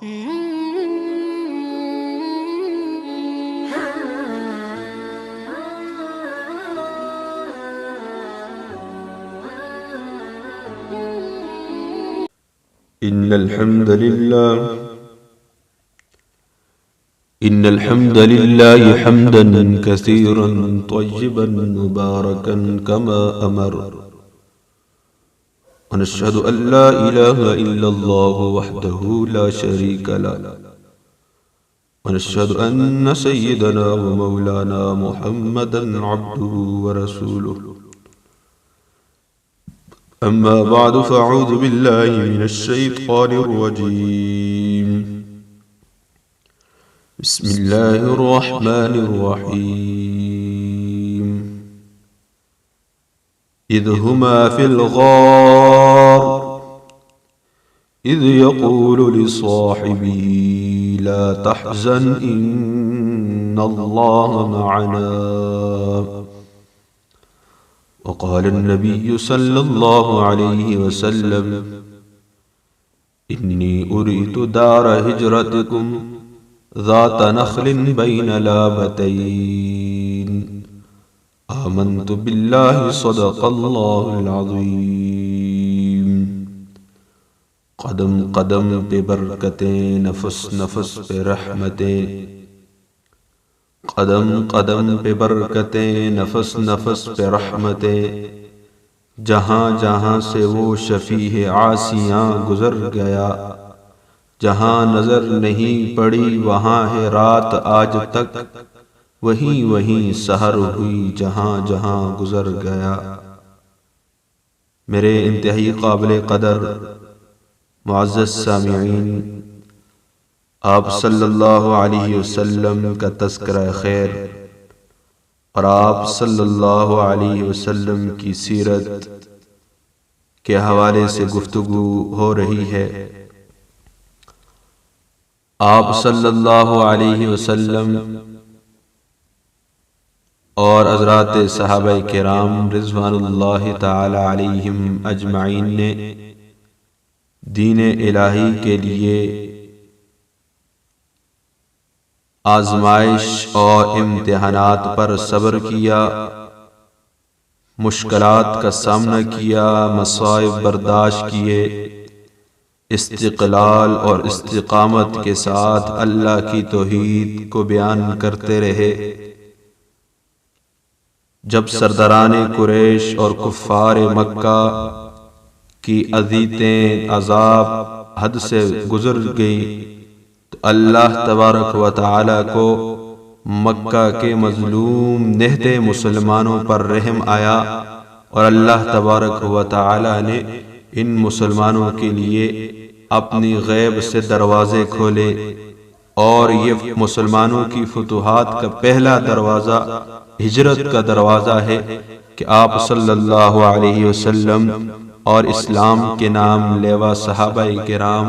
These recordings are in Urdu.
إن الحمد لله حمدا كثيرا طيبا مباركا كما أمر، ونشهد أن لا إله إلا الله وحده لا شريك له، ونشهد أن سيدنا ومولانا محمدا عبده ورسوله. أما بعد فأعوذ بالله من الشيطان الرجيم. بسم الله الرحمن الرحيم. إذ هما في الغار إذ يقول لصاحبه لا تحزن إن الله معنا. وقال النبي صلى الله عليه وسلم إني أريد دار هجرتكم ذات نخل بين لابتين. آمنت بالله صدق الله العظيم. قدم قدم پہ برکتیں، نفس نفس پہ رحمتیں، قدم قدم پہ برکتیں، نفس نفس پہ رحمتیں. جہاں جہاں سے وہ شفیع عاصیاں گزر گیا، جہاں نظر نہیں پڑی وہاں ہے رات آج تک، وہیں وہیں سحر ہوئی جہاں جہاں گزر گیا. میرے انتہائی قابل قدر معزز سامعین، آپ صلی اللہ علیہ وسلم کا تذکرہ خیر اور آپ صلی اللہ علیہ وسلم کی سیرت کے حوالے سے گفتگو ہو رہی ہے. آپ صلی اللہ علیہ وسلم اور حضرات صحابہ کرام رضوان اللہ تعالی علیہم اجمعین نے دین الہی کے لیے آزمائش اور امتحانات پر صبر کیا، مشکلات کا سامنا کیا، مصائب برداشت کیے، استقلال اور استقامت کے ساتھ اللہ کی توحید کو بیان کرتے رہے. جب سرداران قریش اور کفار مکہ کی اذیتیں، عذاب حد سے گزر گئی تو اللہ تبارک و تعالی کو مکہ کے مظلوم نہتے مسلمانوں پر رحم آیا، اور اللہ تبارک و تعالی نے ان مسلمانوں کے لیے اپنی غیب سے دروازے کھولے. اور یہ مسلمانوں کی فتوحات کا پہلا دروازہ ہجرت کا دروازہ ہے کہ آپ صلی اللہ علیہ وسلم اور اسلام کے نام لیوا صحابہ کرام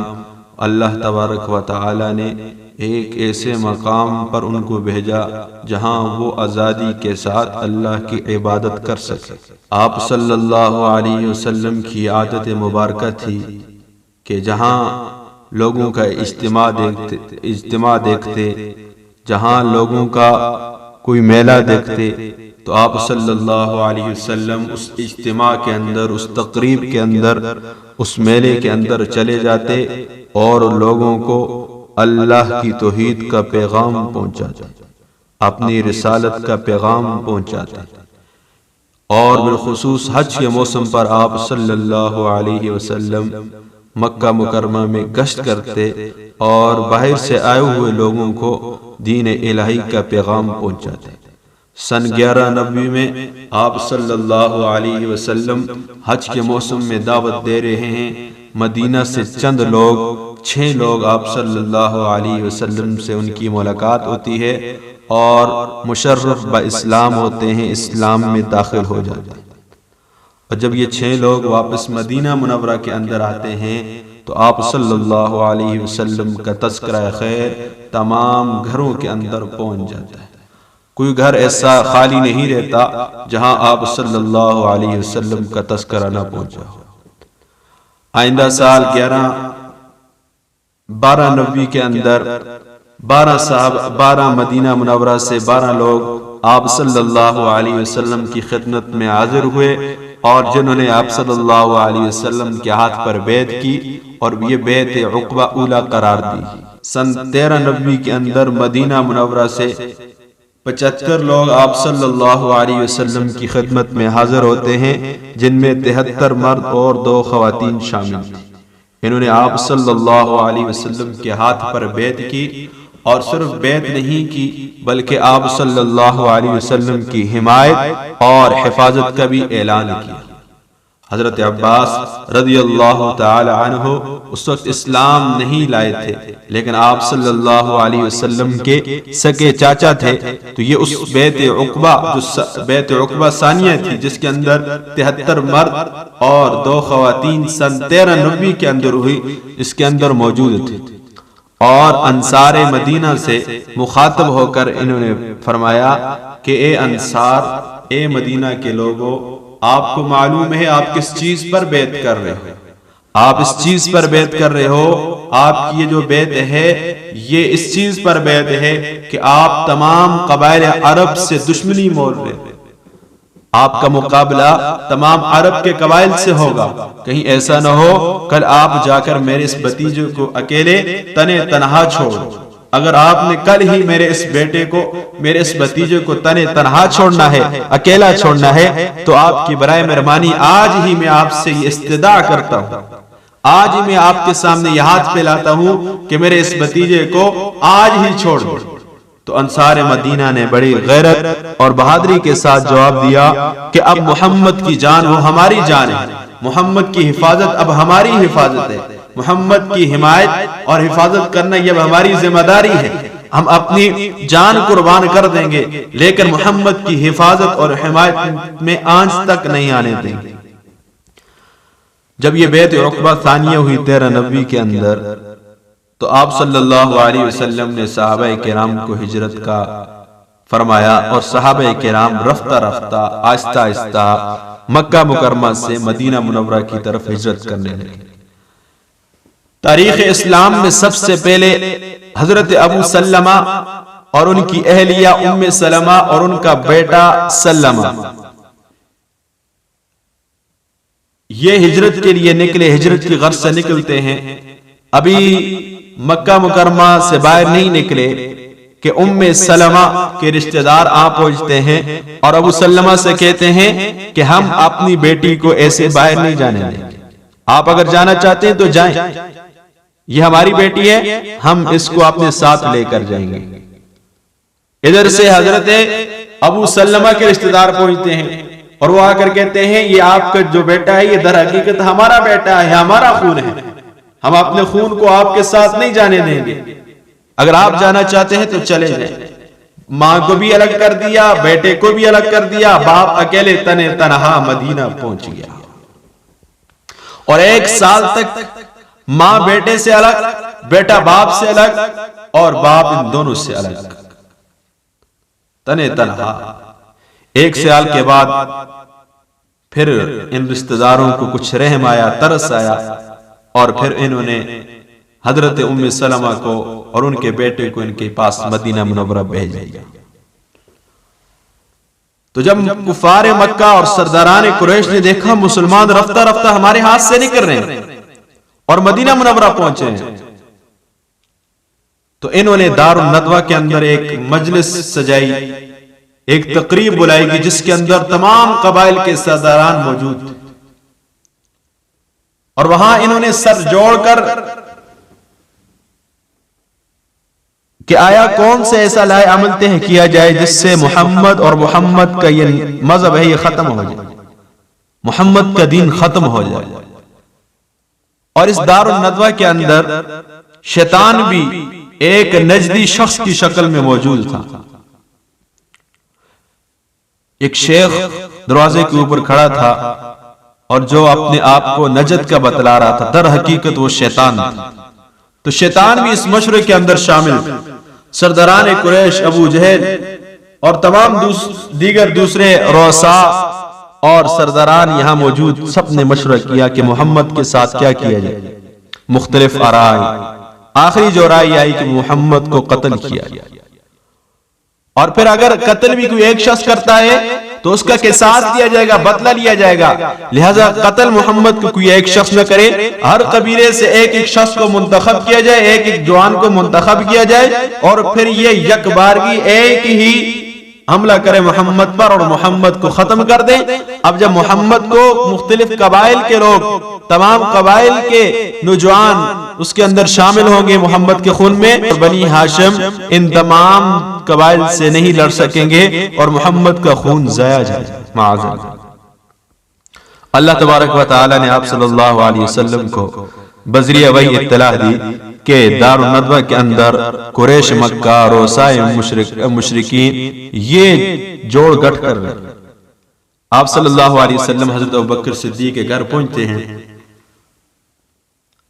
اللہ تبارک و تعالی نے ایک ایسے مقام پر ان کو بھیجا جہاں وہ آزادی کے ساتھ اللہ کی عبادت کر سکے. آپ صلی اللہ علیہ وسلم کی عادت مبارکہ تھی کہ جہاں لوگوں کا اجتماع دیکھتے، جہاں لوگوں کا کوئی میلہ دیکھتے تو آپ صلی اللہ علیہ وسلم اس اجتماع کے اندر، اس تقریب کے اندر، اس میلے کے اندر چلے جاتے اور لوگوں کو اللہ کی توحید کا پیغام پہنچاتے، اپنی رسالت کا پیغام پہنچاتے. اور بالخصوص حج کے موسم پر آپ صلی اللہ علیہ وسلم مکہ مکرمہ میں گشت کرتے اور باہر سے آئے ہوئے لوگوں کو دین الہی کا پیغام پہنچاتے. سن 1190 میں آپ صلی اللہ علیہ وسلم حج کے موسم میں دعوت دے رہے ہیں. مدینہ سے چند لوگ، 6 لوگ آپ صلی اللہ علیہ وسلم سے ان کی ملاقات ہوتی ہے اور مشرف با اسلام ہوتے ہیں، اسلام میں داخل ہو جاتے ہیں. اور جب یہ 6 لوگ واپس مدینہ منورہ کے اندر آتے ہیں تو آپ صلی اللہ علیہ وسلم کا تذکرہ خیر تمام گھروں کے اندر پہنچ جاتا ہے. کوئی گھر ایسا خالی نہیں رہتا جہاں آپ صلی اللہ علیہ وسلم کا تذکرہ نہ پہنچا ہو. آئندہ سال 12 نبوی کے اندر 12 مدینہ منورہ سے 12 لوگ آپ صلی اللہ علیہ وسلم کی خدمت میں حاضر ہوئے، اور جنہوں نے آپ صلی اللہ علیہ وسلم کے ہاتھ پر بیعت کی، اور یہ بیعت عقبہ اولا قرار دی۔ سن 13 نبوی کے اندر مدینہ منورہ سے 75 لوگ آپ صلی اللہ علیہ وسلم کی خدمت میں حاضر ہوتے ہیں، جن میں 73 مرد اور 2 خواتین شامل تھیں۔ انہوں نے آپ صلی اللہ علیہ وسلم کے ہاتھ پر بیعت کی، اور صرف بیعت نہیں کی بلکہ آپ صلی اللہ علیہ وسلم کی حمایت اور حفاظت کا بھی اعلان کیا۔ حضرت عباس رضی اللہ تعالی عنہ اس وقت اسلام نہیں لائے تھے، لیکن آپ صلی اللہ علیہ وسلم کے سگے چاچا تھے، تو یہ اس بیعت عقبہ جو بیعت عقبہ ثانیہ تھی، جس کے اندر 73 مرد اور 2 خواتین سن 13 نبوی کے اندر ہوئی، اس کے اندر موجود تھے۔ اور انصار مدینہ سے مخاطب ہو کر انہوں نے فرمایا کہ اے انصار، اے مدینہ کے لوگوں، آپ کو معلوم ہے آپ کس چیز پر بیعت کر رہے ہو؟ آپ اس چیز پر بیعت کر رہے ہو، آپ کی یہ جو بیعت ہے یہ اس چیز پر بیعت ہے کہ آپ تمام قبائل عرب سے دشمنی مول رہے ہو، آپ کا مقابلہ تمام عرب کے قبائل سے ہوگا، کہیں ایسا نہ ہو کل آپ جا کر میرے اس بھتیجے کو اکیلے تنے تنہا چھوڑ۔ اگر آپ نے کل ہی میرے اس بیٹے کو، میرے اس بھتیجے کو تنے تنہا چھوڑنا ہے، اکیلا چھوڑنا ہے، تو آپ کی برائے مہربانی آج ہی میں آپ سے یہ استدعا کرتا ہوں، آج ہی میں آپ کے سامنے یہ ہاتھ پھیلاتا ہوں کہ میرے اس بھتیجے کو آج ہی چھوڑ دو۔ تو انصار مدینہ نے بڑی غیرت اور بہادری کے ساتھ جواب دیا کہ اب محمد کی جان وہ ہماری جان ہے، محمد کی حفاظت اب ہماری حفاظت ہے، محمد کی حمایت اور حفاظت کرنا یہ اب ہماری ذمہ داری ہے، ہم اپنی جان قربان کر دیں گے لیکن محمد کی حفاظت اور حمایت میں آنچ تک نہیں آنے دیں گے۔ جب یہ بیعت عقبہ ثانیہ ہوئی 13 نبوی کے اندر، تو آپ صلی اللہ علیہ وسلم نے صحابہ کرام کو ہجرت کا فرمایا، اور صحابہ کرام رفتہ رفتہ آہستہ آہستہ مکہ مکرمہ سے مدینہ منورہ کی طرف ہجرت کرنے لگے۔ تاریخ اسلام میں سب سے پہلے حضرت ابو سلمہ اور ان کی اہلیہ ام سلمہ اور ان کا بیٹا سلمہ یہ ہجرت کے لیے نکلے، ہجرت کی غرض سے نکلتے ہیں، ابھی مکہ مکرمہ سے باہر نہیں نکلے کہ ام سلمہ کے رشتہ دار آ پہنچتے ہیں اور ابو سلمہ سے کہتے ہیں کہ ہم اپنی بیٹی کو ایسے باہر نہیں جانے دیں گے، آپ اگر جانا چاہتے ہیں تو جائیں، یہ ہماری بیٹی ہے، ہم اس کو اپنے ساتھ لے کر جائیں گے۔ ادھر سے حضرت ابو سلمہ کے رشتہ دار پہنچتے ہیں اور وہ آ کر کہتے ہیں یہ آپ کا جو بیٹا ہے یہ در حقیقت ہمارا بیٹا ہے، ہمارا خون ہے، ہم اپنے خون کو آپ کے ساتھ نہیں جانے دیں گے، اگر آپ جانا چاہتے ہیں تو چلے جائیں۔ ماں کو بھی الگ کر دیا، بیٹے کو بھی الگ کر دیا، باپ اکیلے تنے تنہا مدینہ پہنچ گیا، اور 1 سال تک ماں بیٹے سے الگ، بیٹا باپ سے الگ، اور باپ ان دونوں سے الگ، تنے تنہا۔ 1 سال کے بعد پھر ان رشتہ داروں کو کچھ رحم آیا، ترس آیا، اور پھر انہوں نے حضرت ام سلمہ کو اور ان کے بیٹے کو ان کے پاس مدینہ منورہ بھیج دیا۔ تو جب کفار مکہ اور سرداران قریش نے دیکھا مسلمان رفتہ رفتہ ہمارے ہاتھ سے نکل رہے ہیں اور مدینہ منورہ پہنچے ہیں، تو انہوں نے دار الندوہ کے اندر ایک مجلس سجائی، ایک تقریب بلائی گی جس کے اندر تمام قبائل کے سرداران موجود تھے، اور وہاں انہوں نے سر جوڑ کر کہ آیا کون سے ایسا لائے عمل طے کیا جائے جس سے محمد اور محمد کا یہ مذہب ہے یہ ختم ہو جائے، محمد کا دین ختم ہو جائے۔ اور اس دار الندوہ کے اندر شیطان بھی ایک نجدی شخص کی شکل میں موجود تھا۔ ایک شیخ دروازے کے اوپر کھڑا تھا اور جو اپنے آپ کو نجد کا بتلا رہا تھا، در حقیقت وہ شیطان تھا۔ تو شیطان بھی اس مشورے کے اندر شامل تھا۔ سرداران قریش، ابو جہل اور تمام دیگر دوسرے رؤساء اور سرداران یہاں موجود، سب نے مشورہ کیا کہ محمد کے ساتھ کیا کیا جائے۔ مختلف آراء، آخری جو رائے آئی کہ محمد کو قتل کیا جائے، اور پھر اگر قتل بھی کوئی ایک شخص کرتا ہے تو اس کا قصاص دیا جائے گا، بدلہ لیا جائے گا، لہذا قتل محمد کو کوئی ایک شخص نہ کرے، ہر قبیلے سے ایک ایک شخص کو منتخب کیا جائے، ایک ایک جوان کو منتخب کیا جائے، اور پھر یہ یک بارگی ایک ہی حملہ کرے محمد پر اور محمد کو ختم کر دیں۔ اب جب محمد کو مختلف قبائل کے لوگ، تمام قبائل کے نوجوان اس کے اندر شامل ہوں گے محمد کے خون میں، اور بنی ہاشم ان تمام قبائل سے نہیں لڑ سکیں گے اور محمد کا خون ضائع جائے گا، معاذ اللہ۔ اللہ تبارک و تعالی نے آپ صلی اللہ علیہ وسلم کو بذریعہ وحی اطلاع دی کہ دار الندوہ کے اندر قریش مکہ، روسائے مشرکین یہ جوڑ گٹھ کر رہے۔ آپ صلی اللہ علیہ وسلم حضرت ابوبکر صدیق کے گھر پہنچتے ہیں،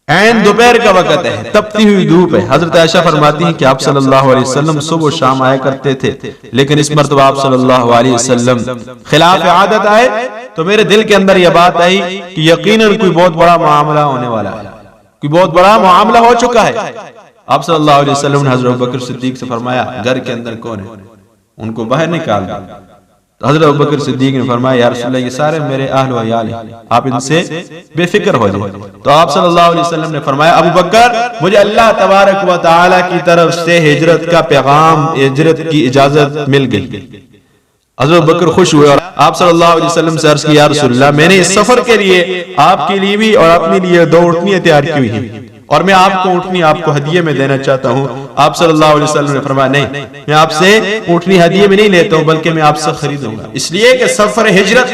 عین دوپہر کا وقت ہے، تپتی ہوئی دھوپ ہے۔ حضرت عائشہ فرماتی ہیں کہ آپ صلی اللہ علیہ وسلم صبح و شام آیا کرتے تھے، لیکن اس مرتبہ آپ صلی اللہ علیہ وسلم خلاف عادت آئے تو میرے دل کے اندر یہ بات آئی کہ یقیناً کوئی بہت بڑا معاملہ ہونے والا ہے، کوئی بہت بڑا معاملہ ہو چکا ہے۔ آپ صلی اللہ علیہ وسلم نے حضرت ابوبکر صدیق سے فرمایا گھر کے اندر کون ہے، ان کو باہر نکال دیا۔ تو حضرت ابوبکر صدیق نے فرمایا یا رسول اللہ یہ سارے میرے اہل و عیال ہیں، آپ ان سے بے فکر ہو جائیں۔ تو آپ صلی اللہ علیہ وسلم نے فرمایا ابوبکر مجھے اللہ تبارک و تعالی کی طرف سے ہجرت کا پیغام، ہجرت کی اجازت مل گئی۔ حضرت ابوبکر خوش ہوئے اور آپ صلی اللہ علیہ وسلم سے عرض کیا یا رسول اللہ میں نے اس سفر کے لیے آپ کے لیے بھی اور اپنے لیے 2 اونٹنیاں تیار کی ہوئی ہیں، اور میں آپ کو اونٹنی آپ کو ہدیے میں دینا چاہتا ہوں۔ آپ صلی اللہ علیہ وسلم نے فرمایا نہیں، میں آپ سے اونٹنی ہدیے میں نہیں لیتا ہوں بلکہ میں آپ سے خریدوں گا، اس لیے کہ سفر ہجرت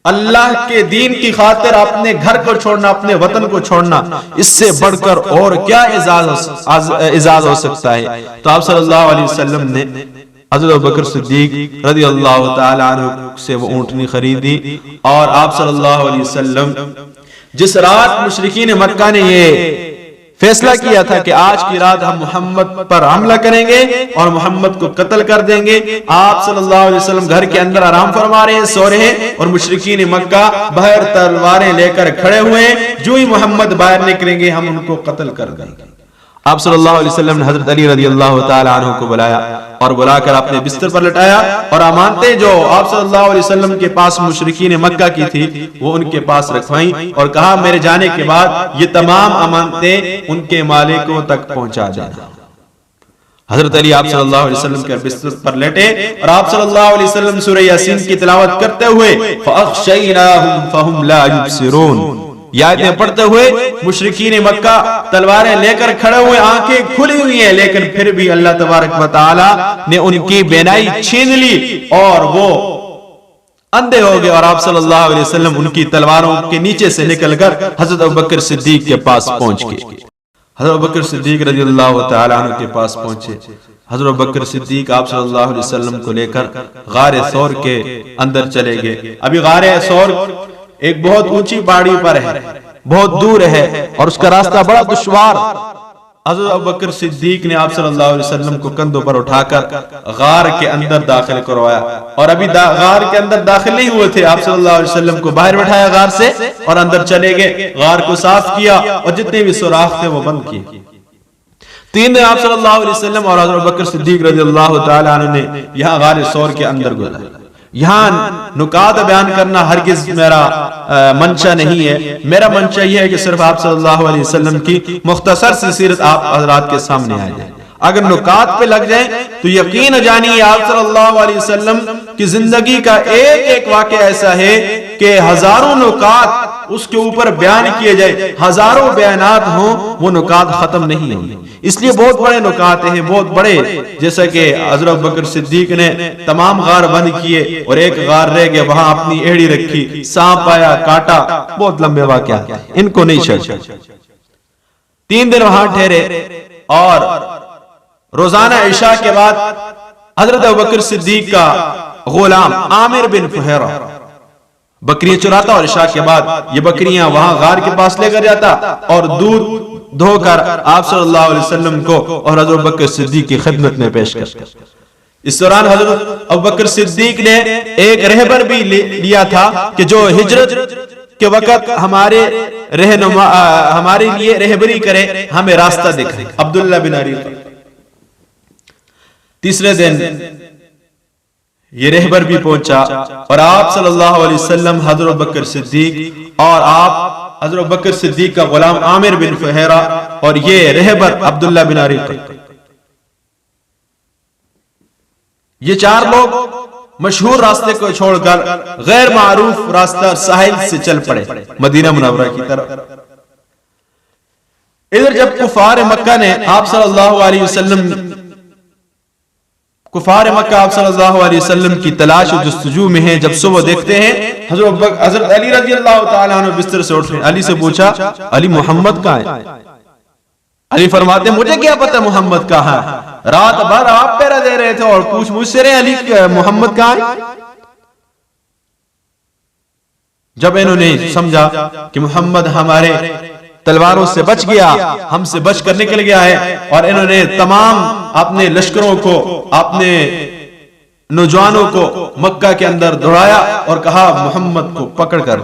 اللہ کے دین کی خاطر اپنے گھر کو چھوڑنا، اپنے وطن کو چھوڑنا، اس سے بڑھ کر اور کیا اعزاز ہو سکتا ہے۔ تو آپ صلی اللہ علیہ وسلم نے حضرت ابوبکر صدیق رضی اللہ تعالی عنہ سے وہ اونٹنی خریدی، اور آپ صلی اللہ علیہ وسلم جس رات مشرکین مکہ نے یہ فیصلہ کیا تھا کہ آج کی رات ہم محمد پر حملہ کریں گے اور محمد کو قتل کر دیں گے، آپ صلی اللہ علیہ وسلم گھر کے اندر آرام فرما رہے ہیں، سو رہے ہیں، اور مشرکین مکہ باہر تلواریں لے کر کھڑے ہوئے ہیں، جو ہی محمد باہر نکلیں گے ہم ان کو قتل کر دیں گے۔ آپ صلی اللہ علیہ وسلم نے حضرت علی رضی اللہ تعالی عنہ کو بلایا اور بلا کر اپنے بستر پر لٹایا، اور امانتیں جو آپ صلی اللہ علیہ وسلم کے پاس مشرکین مکہ کی تھی وہ ان کے پاس رکھوائیں، اور کہا میرے جانے کے بعد یہ تمام امانتیں ان کے مالکوں تک پہنچا جانا۔ حضرت علی آپ صلی اللہ علیہ وسلم کے بستر پر لیٹے اور آپ صلی اللہ علیہ وسلم سورہ یاسین کی تلاوت کرتے ہوئے فَأَخْشَيْنَاهُمْ فَهُمْ لَا يُبْصِرُونَ یہ آیتیں پڑھتے ہوئے مشرکین مکہ تلواریں لے کر کھڑے ہوئے، آنکھیں کھلی ہوئی ہیں، لیکن پھر بھی اللہ تبارک و تعالی نے ان کی بینائی چھین لی اور وہ اندھے ہو گئے، اور آپ صلی اللہ علیہ وسلم ان کی تلواروں کے نیچے سے نکل کر حضرت ابوبکر صدیق کے پاس پہنچ گئے۔ حضرت ابوبکر صدیق رضی اللہ تعالی عنہ کے پاس پہنچے۔ حضرت ابوبکر صدیق آپ صلی اللہ علیہ وسلم کو لے کر غار ثور کے اندر چلے گئے۔ ابھی غار ثور ایک بہت اونچی پہاڑی پر ہے، بہت دور ہے، اور اس کا راستہ بڑا دشوار۔ حضرت ابوبکر صدیق نے آپ صلی اللہ علیہ وسلم کو کندھوں پر اٹھا کر غار کے اندر داخل کروایا، اور ابھی غار کے اندر داخل نہیں ہوئے تھے، آپ صلی اللہ علیہ وسلم کو باہر بٹھایا غار سے اور اندر چلے گئے، غار کو صاف کیا اور جتنے بھی سوراخ تھے وہ بند کیے۔ 3 دن آپ صلی اللہ علیہ وسلم اور حضرت ابوبکر صدیق رضی اللہ تعالی عنہ نے یہاں غار ثور کے اندر گزارے۔ یہاں نکات بیان کرنا ہرگز میرا منشا نہیں ہے، میرا منشا یہ ہے کہ صرف آپ صلی اللہ علیہ وسلم کی مختصر سی سیرت آپ حضرات کے سامنے آ جائے۔ اگر نکات پہ لگ جائیں تو یقین جانیے آپ صلی اللہ علیہ وسلم کی زندگی کا ایک ایک واقعہ ایسا ہے کہ ہزاروں نکات اس کے اوپر بیان کیے جائے، ہزاروں بیانات ہوں، وہ نکات ختم نہیں ہوں۔ اس لیے بہت بڑے نکات ہیں، بہت بڑے، جیسا کہ حضرت ابوبکر صدیق نے تمام غار بند کیے اور ایک غار رہ گیا، وہاں اپنی ایڑی رکھی، سانپ آیا کاٹا، بہت لمبے واقعہ، ان کو نہیں چھوڑا۔ 3 دن وہاں ٹھہرے، اور روزانہ عشاء کے بعد حضرت ابوبکر صدیق کا غلام عامر بن فہیرہ بکریاں چراتا، اور عشاء کے بعد یہ بکریاں وہاں غار کے پاس لے کر جاتا اور دودھ دھو کر آپ صلی اللہ علیہ وسلم کو اور حضرت ابوبکر صدیق کی خدمت میں پیش کرتا۔ اس دوران حضرت ابوبکر صدیق نے ایک رہبر بھی لیا تھا کہ جو ہجرت کے وقت ہمارے لیے رہبری کرے، ہمیں راستہ دکھائے۔ عبداللہ بن اریقہ۔ تیسرے دن یہ رہبر بھی پہنچا اور آپ صلی اللہ علیہ وسلم، حضرت بکر صدیق اور آپ حضرت بکر صدیق کا غلام عامر بن فہیرہ اور یہ رہبر عبداللہ بن اریقہ، یہ چار لوگ مشہور راستے کو چھوڑ کر غیر معروف راستہ ساحل سے چل پڑے مدینہ منورہ کی طرف۔ ادھر جب کفار مکہ نے آپ صلی اللہ علیہ وسلم کی تلاش و جستجو میں ہیں، جب صبح دیکھتے ہیں حضرت علی رضی اللہ تعالیٰ عنہ بستر سے اٹھ رہے ہیں۔ علی سے پوچھا، علی محمد کہاں ہے؟ علی فرماتے ہیں مجھے کیا پتہ محمد کہاں ہے، رات بھر آپ پہرا دے رہے تھے اور پوچھ مجھ سے رہے علی محمد کہاں ہے؟ جب انہوں نے سمجھا کہ محمد ہمارے تلواروں سے بچ گیا، ہم سے بچ کر نکل گیا ہے، اور انہوں نے تمام اپنے لشکروں کو، اپنے نوجوانوں کو مکہ کے اندر دوڑایا اور کہا محمد کو پکڑ کر۔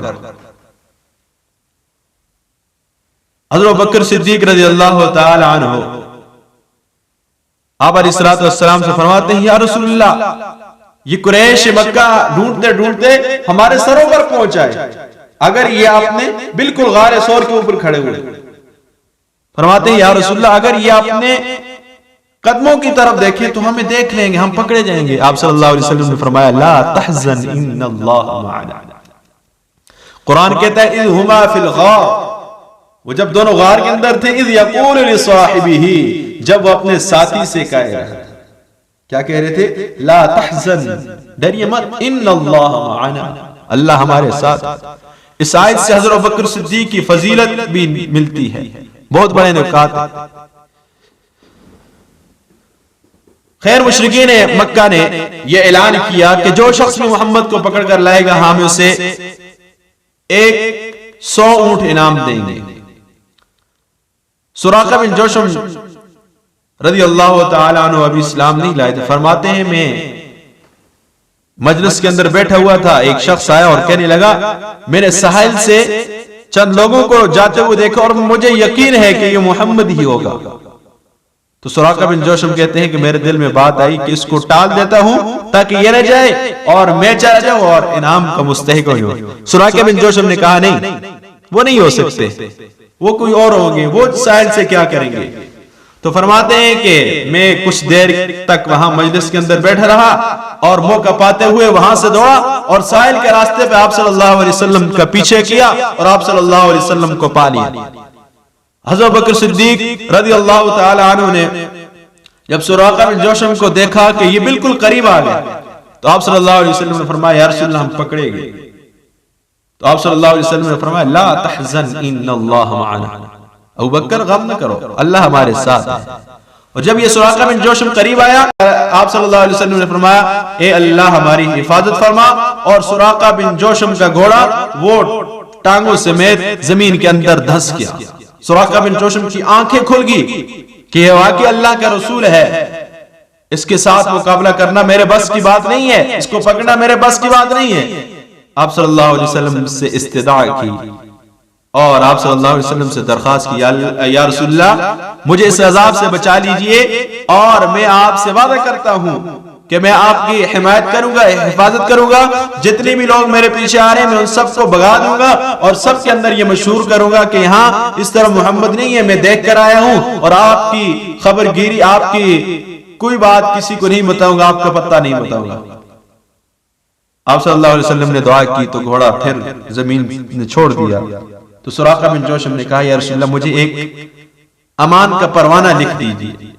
حضرت بکر صدیق رضی اللہ تعالی عنہ آپ علیہ السلام سے فرماتے ہیں، یا رسول اللہ، یہ قریش مکہ ڈھونڈتے ڈھونڈتے ہمارے سروں پر پہنچائے، اگر یہ آپ نے بالکل غار ثور کے اوپر کھڑے ہوئے، فرماتے ہیں یا رسول اللہ اگر یہ آپ نے قدموں کی طرف دیکھیں تو ہمیں دیکھ لیں گے، ہم پکڑے جائیں گے۔ آپ صلی اللہ علیہ وسلم نے فرمایا لا تحزن ان اللہ معنا۔ قرآن کہتا ہے اذ ہما فی الغار، وہ جب دونوں غار کے اندر تھے، اذ یقول لصاحبہ، جب وہ اپنے ساتھی سے کہہ رہے تھے، کیا کہہ رہے تھے؟ لا تحزن، ڈریے مت، ان اللہ معنا، اللہ ہمارے ساتھ۔ اس آیت سے حضرت بکر صدیق کی فضیلت بھی ملتی ہے، بہت بڑے نکات۔ خیر مشرکین مکہ نے یہ اعلان کیا کہ جو شخص بھی محمد کو پکڑ کر لائے گا ہم اسے 100 اونٹ انعام دیں گے۔ سراقہ بن جوشم رضی اللہ تعالیٰ عنہ ابھی اسلام نہیں لائے تھے، فرماتے ہیں میں مجلس کے اندر بیٹھا ہوا تھا، ایک شخص آیا اور کہنے لگا میں نے ساحل سے چند لوگوں کو جاتے ہوئے دیکھا اور مجھے یقین ہے کہ یہ محمد ہی ہوگا۔ تو سراقہ بن جوشم کہتے ہیں کہ میرے دل میں بات آئی کہ اس کو ٹال دیتا ہوں تاکہ یہ رہ جائے اور میں چلا جاؤں اور انعام کا مستحق ہو۔ سراقہ بن جوشم نے کہا نہیں، وہ نہیں ہو سکتے، وہ کوئی اور ہوں گے، وہ ساحل سے کیا کریں گے؟ تو فرماتے ہیں کہ میں کچھ دیر تک وہاں مجلس کے اندر بیٹھا رہا اور موقع پاتے ہوئے وہاں سے دوڑا اور ساحل کے راستے پہ آپ صلی اللہ علیہ وسلم کا پیچھے کیا اور آپ صلی اللہ علیہ وسلم کو پا لیا۔ حضرت بکر صدیق رضی اللہ تعالی عنہ نے جب سراقہ بن جوشم کو دیکھا کہ یہ بالکل قریب آ گیا تو آپ صلی اللہ علیہ وسلم نے فرمایا یا رسول اللہ ہم پکڑے گئے۔ تو آپ صلی اللہ علیہ وسلم نے فرمایا لا تحزن ان اللہ معنا، ابو بکر غم نہ کرو، اللہ ہمارے ساتھ ہے۔ اور جب یہ سراقہ بن جوشم قریب آیا آپ صلی اللہ علیہ وسلم نے فرمایا اے اللہ ہماری حفاظت فرما، اور سراقہ بن جوشم کا گھوڑا وہ ٹانگوں سمیت زمین کے اندر دھس گیا۔ سراقہ بن جوشم کی آنکھیں کھل گئی کہ یہ واقعی اللہ کا رسول ہے، اس کے ساتھ مقابلہ کرنا میرے بس کی بات نہیں ہے، اس کو پکڑنا میرے بس کی بات نہیں ہے۔ آپ صلی اللہ علیہ وسلم سے استدعا کی اور آپ صلی اللہ علیہ وسلم سے درخواست کی یا رسول اللہ مجھے اس عذاب سے بچا لیجئے، اور میں آپ سے وعدہ کرتا ہوں کہ میں آپ کی حمایت کروں گا، حفاظت کروں گا، جتنے بھی لوگ میرے پیچھے آ رہے ہیں میں ان سب کو بھگا دوں گا اور سب کے اندر یہ مشہور کروں گا کہ یہاں اس طرح محمد نہیں ہے، میں دیکھ کر آیا ہوں، اور آپ کی خبر گیری، آپ کی کوئی بات کسی کو نہیں بتاؤں گا، آپ کا پتہ نہیں بتاؤں گا۔ آپ صلی اللہ علیہ وسلم نے دعا کی تو گھوڑا پھر زمین نے چھوڑ دیا۔ تو سراقہ بن جوشم نے کہا یا رسول اللہ مجھے ایک امان کا پروانہ لکھ دیجیے۔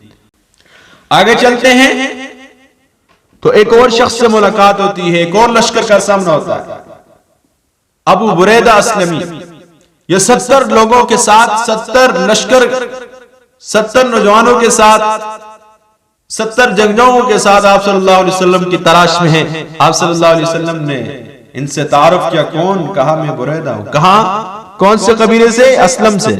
آگے چلتے ہیں تو ایک اور شخص سے ملاقات ہوتی ہے، ایک اور لشکر کا سامنا ہوتا ہے، ابو بریدہ اسلمی۔ یہ 70 لوگوں کے ساتھ، 70 لشکر، 70 نوجوانوں کے ساتھ، 70 جنگجوؤں کے ساتھ آپ صلی اللہ علیہ وسلم کی تلاش میں ہیں۔ آپ صلی اللہ علیہ وسلم نے ان سے تعارف کیا، کون؟ کہا میں بریدہ ہوں۔ کہاں؟ کون سے قبیلے سے؟ اسلم سے۔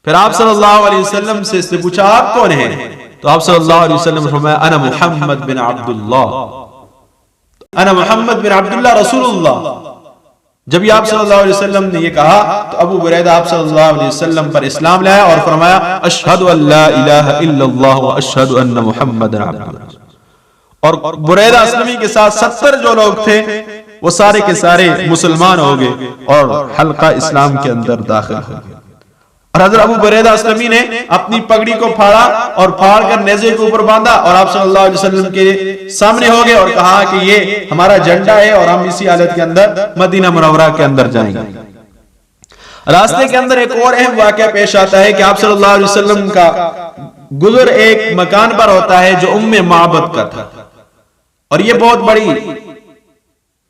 پھر آپ صلی اللہ علیہ وسلم سے اس نے پوچھا آپ کون ہیں؟ تو آپ صلی اللہ علیہ وسلم نے فرمایا انا محمد بن عبداللہ، انا محمد بن عبداللہ رسول اللہ۔ جب یہ آپ صلی اللہ علیہ وسلم نے یہ کہا تو ابو بریدہ آپ صلی اللہ علیہ وسلم پر اسلام لایا اور فرمایا اشہد ان لا الہ الا اللہ و اشہد ان محمد عبدہ. اور بریدہ اسلمی کے ساتھ 70 جو لوگ تھے وہ سارے کے سارے مسلمان ہو گئے اور حلقہ اسلام کے اندر داخل ہو گئے. اور حضرت ابو بریدہ اسلمی نے اپنی پگڑی کو پھاڑا اور پھاڑ کر نیزے کے اوپر باندھا اور آپ صلی اللہ علیہ وسلم کے سامنے ہو گئے اور کہا کہ یہ ہمارا جھنڈا ہے اور ہم اسی حالت کے اندر مدینہ منورہ کے اندر جائیں گے. راستے کے اندر ایک اور اہم واقعہ پیش آتا ہے کہ آپ صلی اللہ علیہ وسلم کا گزر ایک مکان پر ہوتا ہے جو ام معبد کا تھا اور یہ بہت بڑی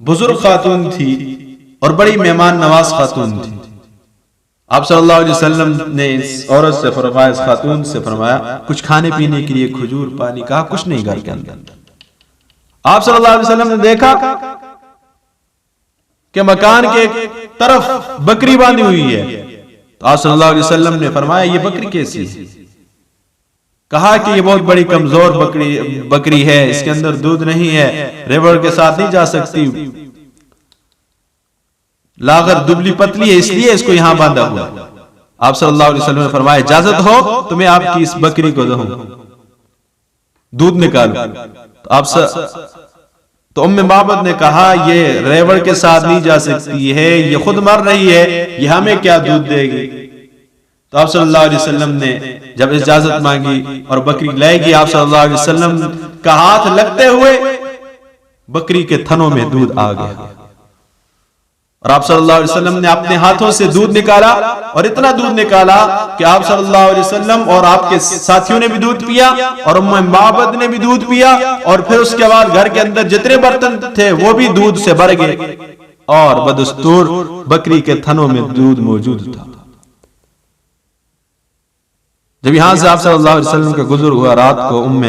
بزرگ خاتون تھی اور بڑی مہمان نواز خاتون تھی. آپ صلی اللہ علیہ وسلم نے اس عورت سے فرمایا, اس خاتون سے فرمایا کچھ کھانے پینے کے لیے کھجور پانی, کہا کچھ نہیں گھر کے اندر. آپ صلی اللہ علیہ وسلم نے دیکھا کہ مکان کے طرف بکری باندھی ہوئی ہے تو آپ صلی اللہ علیہ وسلم نے فرمایا یہ بکری کیسی ہے؟ کہا کہ یہ بہت بڑی کمزور بکری ہے, اس کے اندر دودھ نہیں ہے, ریوڑ کے ساتھ نہیں جا سکتی, لاغر دبلی پتلی ہے, اس لیے اس کو یہاں باندھا ہوا. آپ صلی اللہ علیہ وسلم نے فرمایا اجازت ہو تو میں آپ کی اس بکری کو دوں, دودھ نکالو. تو ام معبد نے کہا یہ ریوڑ کے ساتھ نہیں جا سکتی ہے, یہ خود مر رہی ہے, یہ ہمیں کیا دودھ دے گی. تو آپ صلی اللہ علیہ وسلم نے جب اجازت مانگی اور بکری لائے گی, آپ صلی اللہ علیہ وسلم کا ہاتھ لگتے ہوئے بکری کے تھنوں میں دودھ آ گیا اور آپ صلی اللہ علیہ وسلم نے اپنے ہاتھوں سے دودھ نکالا اور اتنا دودھ نکالا کہ آپ صلی اللہ علیہ وسلم اور آپ کے ساتھیوں نے بھی دودھ پیا اور ام معبد نے بھی دودھ پیا اور پھر اس کے بعد گھر کے اندر جتنے برتن تھے وہ بھی دودھ سے بھر گئے اور بدستور بکری کے تھنوں میں دودھ موجود تھا. جب یہاں سے آپ صلی اللہ علیہ وسلم کا گزر ہوا, رات کو ام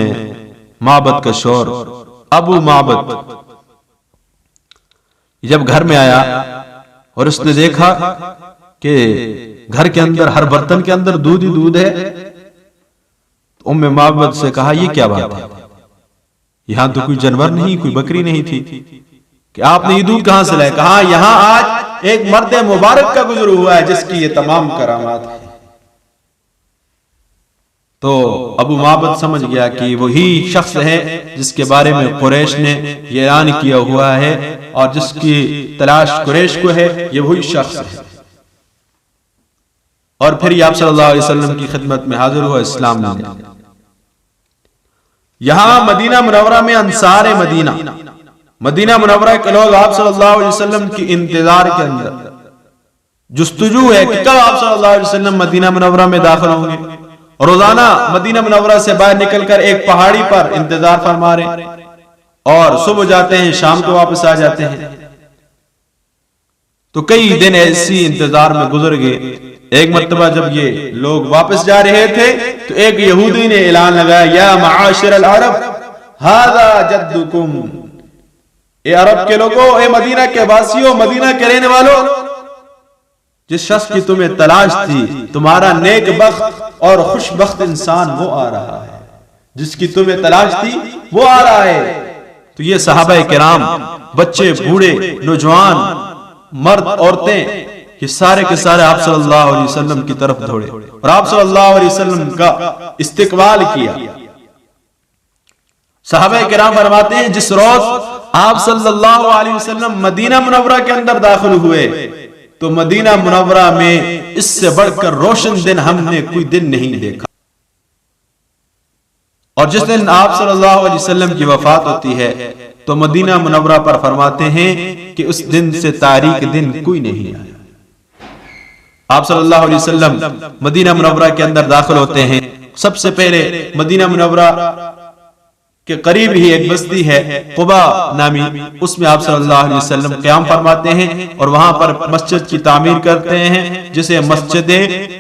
معبد کا شور ابو معبد جب گھر میں آیا اور اس نے دیکھا کہ گھر کے اندر ہر برتن کے اندر دودھ ہی دودھ ہے, ام معبد سے کہا یہ کیا بات ہے, یہاں تو کوئی جانور نہیں, کوئی بکری نہیں تھی, کہ آپ نے یہ دودھ کہاں سے لائے؟ کہا یہاں آج ایک مرد مبارک کا گزر ہوا ہے جس کی یہ تمام کرامات ہیں. تو ابو معبد سمجھ گیا کہ وہی شخص ہے جس کے بارے میں قریش نے یہ اعلان کیا ہوا ہے اور جس کی تلاش قریش کو ہے, یہ وہی شخص ہے. اور پھر یہ آپ صلی اللہ علیہ وسلم کی خدمت میں حاضر ہوا, اسلام لے لیا. یہاں مدینہ منورہ میں انصار مدینہ منورہ کے لوگ آپ صلی اللہ علیہ وسلم کی انتظار کے اندر جستجو ہے کہ کب آپ صلی اللہ علیہ وسلم مدینہ منورہ میں داخل ہوں گے. روزانہ مدینہ منورہ سے باہر نکل کر ایک پہاڑی پر انتظار فرما رہے اور صبح جاتے ہیں, شام کو واپس آ جاتے ہیں. تو کئی دن ایسی انتظار میں گزر گئے. ایک مرتبہ جب یہ لوگ واپس جا رہے تھے تو ایک یہودی نے اعلان لگایا یا معاشر العرب ھذا جدکم, اے عرب کے لوگوں, اے مدینہ کے واسیوں, مدینہ کے رہنے والوں, جس شخص کی تمہیں تلاش تھی, تمہارا نیک بخت اور خوش بخت انسان وہ آ رہا ہے, جس کی تمہیں تلاش تھی وہ آ رہا ہے. تو یہ صحابہ کرام, بچے, بوڑھے, نوجوان, مرد, عورتیں, یہ سارے کے سارے آپ صلی اللہ علیہ وسلم کی طرف دوڑے اور آپ صلی اللہ علیہ وسلم کا استقبال کیا. صحابہ کرام فرماتے ہیں جس روز آپ صلی اللہ علیہ وسلم مدینہ منورہ کے اندر داخل ہوئے تو مدینہ منورہ میں اس سے بڑھ کر روشن دن ہم نے کوئی دن نہیں دیکھا. اور جس دن آپ صلی اللہ علیہ وسلم کی وفات ہوتی ہے تو مدینہ منورہ پر فرماتے ہیں کہ اس دن سے تاریک دن کوئی نہیں آیا. آپ صلی اللہ علیہ وسلم مدینہ منورہ کے اندر داخل ہوتے ہیں. سب سے پہلے مدینہ منورہ کے قریب ہی ایک بستی ہے قبا نامی, اس میں آپ صلی اللہ علیہ وسلم قیام فرماتے ہیں اور وہاں پر مسجد کی تعمیر کرتے ہیں جسے مسجد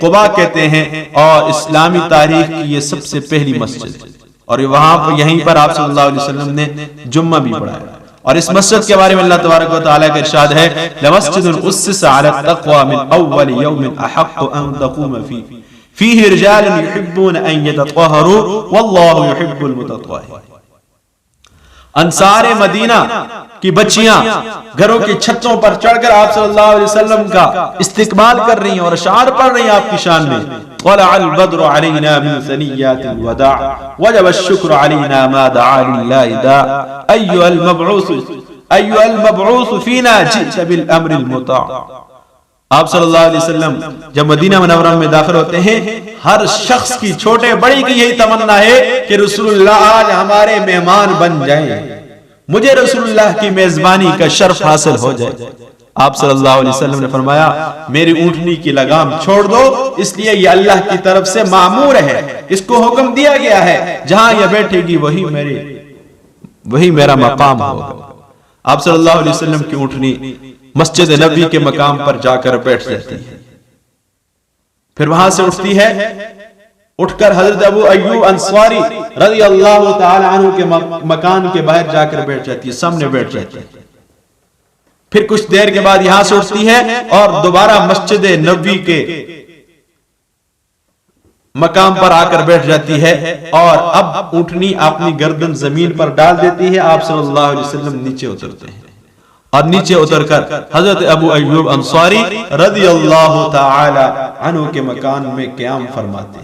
قبا کہتے ہیں اور اسلامی تاریخ کی یہ سب سے پہلی مسجد, اور وہاں پر یہیں پر آپ صلی اللہ علیہ وسلم نے جمعہ بھی پڑھایا. اور اس مسجد کے بارے میں اللہ تبارک و تعالیٰ کا ارشاد ہے لَمَسْجِدٌ أُسِّسَ عَلَى التَّقْوَى مِنْ أَوَّلِ يَوْمٍ أَحَقُّ أَن تَقُومَ فِيهِ رِجَالٌ يُحِبُّونَ أَن يَتَطَهَّرُوا وَاللَّهُ يُحِبُّ الْمُتَطَهِّرِينَ. انصار مدینہ کی بچیاں گھروں کی چھتوں پر چڑھ کر آپ صلی اللہ علیہ وسلم کا استقبال کر رہی ہیں اور اشعار پڑھ رہی ہیں آپ کی شان میں. طلع البدر علينا من ثنيات الوداع وجب الشكر علينا ما دعا لله داع أيها المبعوث فينا جئت بالأمر المطاع. آپ صلی اللہ علیہ وسلم جب مدینہ منورہ میں داخل ہوتے ہیں ہر شخص کی چھوٹے بڑی کی یہی تمنا ہے کہ رسول اللہ آج ہمارے مہمان بن جائیں, مجھے رسول اللہ کی میزبانی کا شرف حاصل ہو جائے. آپ صلی اللہ علیہ وسلم نے فرمایا میری اونٹنی کی لگام چھوڑ دو, اس لیے یہ اللہ کی طرف سے مامور ہے, اس کو حکم دیا گیا ہے جہاں یہ بیٹھے گی وہی میرا مقام ہوگا. آپ صلی اللہ علیہ وسلم کی اونٹنی مسجد نبی کے مقام پر جا کر بیٹھ جاتی ہے, پھر وہاں سے اٹھتی ہے, اٹھ کر حضرت ابو ایوب انصاری رضی اللہ تعالی عنہ کے مکان کے باہر جا کر بیٹھ جاتی ہے, سامنے بیٹھ جاتی ہے. پھر کچھ دیر کے بعد یہاں سے اٹھتی ہے اور دوبارہ مسجد نبوی کے مقام پر آ کر بیٹھ جاتی ہے, اور اب اونٹنی اپنی گردن زمین پر ڈال دیتی ہے. آپ صلی اللہ علیہ وسلم نیچے اترتے ہیں اور نیچے اتر کر حضرت ابو ایوب انصاری رضی اللہ تعالی عنہ کے مکان میں قیام فرماتے ہیں.